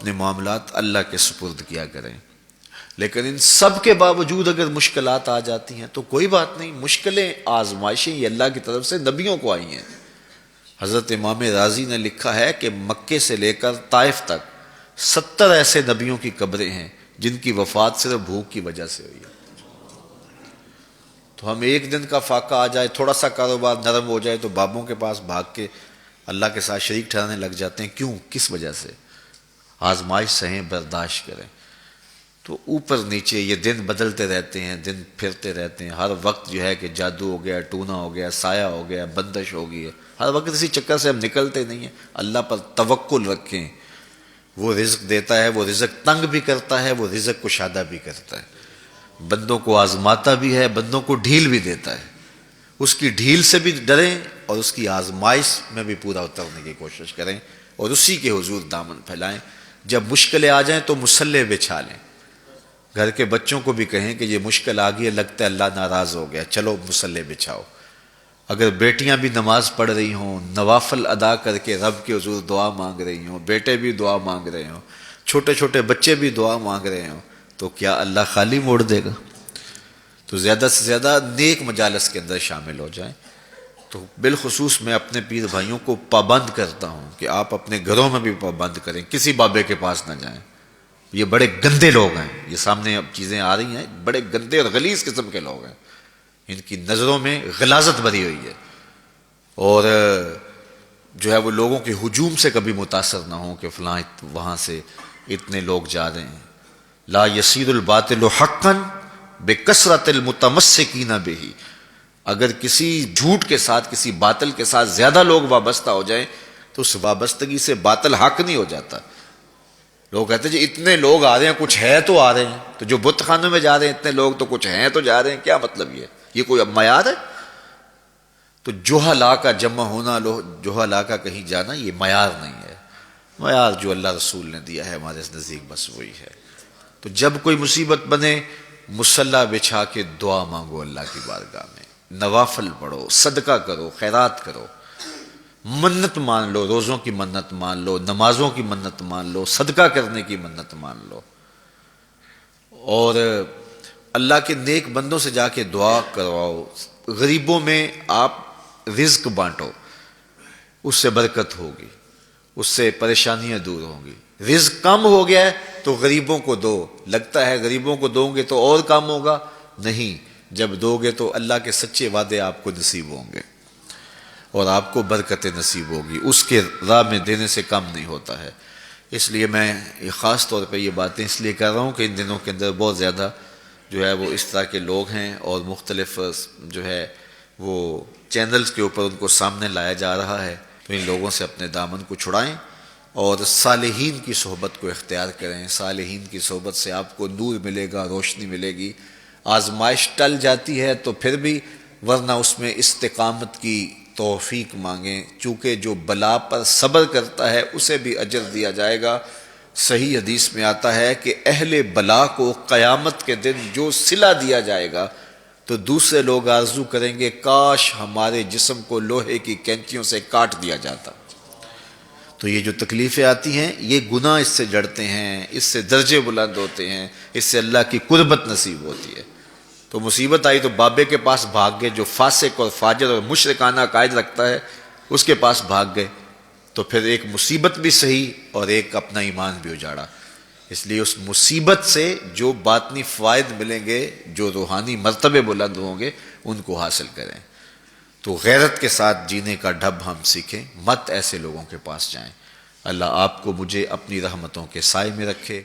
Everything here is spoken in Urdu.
اپنے معاملات اللہ کے سپرد کیا کریں۔ لیکن ان سب کے باوجود اگر مشکلات آ جاتی ہیں تو کوئی بات نہیں، مشکلیں آزمائشیں یہ اللہ کی طرف سے نبیوں کو آئی ہیں۔ حضرت امام رازی نے لکھا ہے کہ مکے سے لے کر طائف تک 70 ایسے نبیوں کی قبریں ہیں جن کی وفات صرف بھوک کی وجہ سے ہوئی ہے۔ تو ہم ایک دن کا فاقہ آ جائے، تھوڑا سا کاروبار نرم ہو جائے تو بابوں کے پاس بھاگ کے اللہ کے ساتھ شریک ٹھہرانے لگ جاتے ہیں۔ کیوں؟ کس وجہ سے؟ آزمائش سہیں، برداشت کریں۔ تو اوپر نیچے یہ دن بدلتے رہتے ہیں، دن پھرتے رہتے ہیں، ہر وقت جو ہے کہ جادو ہو گیا، ٹونا ہو گیا، سایہ ہو گیا، بندش ہو گئی ہے، ہر وقت اسی چکر سے ہم نکلتے نہیں ہیں۔ اللہ پر توکل رکھیں، وہ رزق دیتا ہے، وہ رزق تنگ بھی کرتا ہے، وہ رزق کشادہ بھی کرتا ہے، بندوں کو آزماتا بھی ہے، بندوں کو ڈھیل بھی دیتا ہے۔ اس کی ڈھیل سے بھی ڈریں اور اس کی آزمائش میں بھی پورا اترنے کی کوشش کریں اور اسی کے حضور دامن پھیلائیں۔ جب مشکلیں آ جائیں تو مصلح بچھا لیں، گھر کے بچوں کو بھی کہیں کہ یہ مشکل آ گئی ہے، لگتا ہے اللہ ناراض ہو گیا، چلو مصلح بچھاؤ۔ اگر بیٹیاں بھی نماز پڑھ رہی ہوں، نوافل ادا کر کے رب کے حضور دعا مانگ رہی ہوں، بیٹے بھی دعا مانگ رہے ہوں، چھوٹے چھوٹے بچے بھی دعا مانگ رہے ہوں، تو کیا اللہ خالی موڑ دے گا؟ تو زیادہ سے زیادہ نیک مجالس کے اندر شامل ہو جائیں۔ تو بالخصوص میں اپنے پیر بھائیوں کو پابند کرتا ہوں کہ آپ اپنے گھروں میں بھی پابند کریں، کسی بابے کے پاس نہ جائیں۔ یہ بڑے گندے لوگ ہیں، یہ سامنے اب چیزیں آ رہی ہیں، بڑے گندے اور غلیظ قسم کے لوگ ہیں، ان کی نظروں میں غلاظت بھری ہوئی ہے، اور جو ہے وہ لوگوں کے ہجوم سے کبھی متاثر نہ ہوں کہ فلاں وہاں سے اتنے لوگ جا رہے ہیں۔ لا یصیر الباطل حقا بکثرت المتمسکین بہ، اگر کسی جھوٹ کے ساتھ، کسی باطل کے ساتھ زیادہ لوگ وابستہ ہو جائیں تو اس وابستگی سے باطل حق نہیں ہو جاتا۔ لوگ کہتے ہیں جی اتنے لوگ آ رہے ہیں، کچھ ہے تو آ رہے ہیں، تو جو بت خانوں میں جا رہے ہیں اتنے لوگ تو کچھ ہیں تو جا رہے ہیں، کیا مطلب یہ کوئی اب معیار ہے؟ تو جہلا کا جمع ہونا، جہلا کا کہیں جانا، یہ معیار نہیں ہے۔ معیار جو اللہ رسول نے دیا ہے ہمارے نزدیک بس وہی ہے۔ تو جب کوئی مصیبت بنے، مصلی بچھا کے دعا مانگو اللہ کی بارگاہ میں، نوافل پڑھو، صدقہ کرو، خیرات کرو، منت مان لو، روزوں کی منت مان لو، نمازوں کی منت مان لو، صدقہ کرنے کی منت مان لو، اور اللہ کے نیک بندوں سے جا کے دعا کرواؤ۔ غریبوں میں آپ رزق بانٹو، اس سے برکت ہوگی، اس سے پریشانیاں دور ہوں گی۔ رزق کم ہو گیا ہے تو غریبوں کو دو، لگتا ہے غریبوں کو دو گے تو اور کم ہوگا، نہیں، جب دو گے تو اللہ کے سچے وعدے آپ کو نصیب ہوں گے اور آپ کو برکت نصیب ہوگی، اس کے راہ میں دینے سے کم نہیں ہوتا ہے۔ اس لیے میں خاص طور پہ یہ باتیں اس لیے کر رہا ہوں کہ ان دنوں کے اندر بہت زیادہ جو ہے وہ اس طرح کے لوگ ہیں اور مختلف جو ہے وہ چینلز کے اوپر ان کو سامنے لایا جا رہا ہے، تو ان لوگوں سے اپنے دامن کو چھڑائیں اور صالحین کی صحبت کو اختیار کریں۔ صالحین کی صحبت سے آپ کو نور ملے گا، روشنی ملے گی۔ آزمائش ٹل جاتی ہے تو پھر بھی، ورنہ اس میں استقامت کی توفیق مانگیں، چونکہ جو بلا پر صبر کرتا ہے اسے بھی اجر دیا جائے گا۔ صحیح حدیث میں آتا ہے کہ اہل بلا کو قیامت کے دن جو صلہ دیا جائے گا تو دوسرے لوگ آرزو کریں گے کاش ہمارے جسم کو لوہے کی کینچیوں سے کاٹ دیا جاتا۔ تو یہ جو تکلیفیں آتی ہیں یہ گناہ اس سے جڑتے ہیں، اس سے درجے بلند ہوتے ہیں، اس سے اللہ کی قربت نصیب ہوتی ہے۔ تو مصیبت آئی تو بابے کے پاس بھاگ گئے، جو فاسق اور فاجر اور مشرکانہ عقائد رکھتا ہے اس کے پاس بھاگ گئے، تو پھر ایک مصیبت بھی صحیح اور ایک اپنا ایمان بھی اجاڑا۔ اس لیے اس مصیبت سے جو باطنی فوائد ملیں گے، جو روحانی مرتبے بلند ہوں گے، ان کو حاصل کریں۔ تو غیرت کے ساتھ جینے کا ڈھب ہم سیکھیں، مت ایسے لوگوں کے پاس جائیں۔ اللہ آپ کو مجھے اپنی رحمتوں کے سائے میں رکھے۔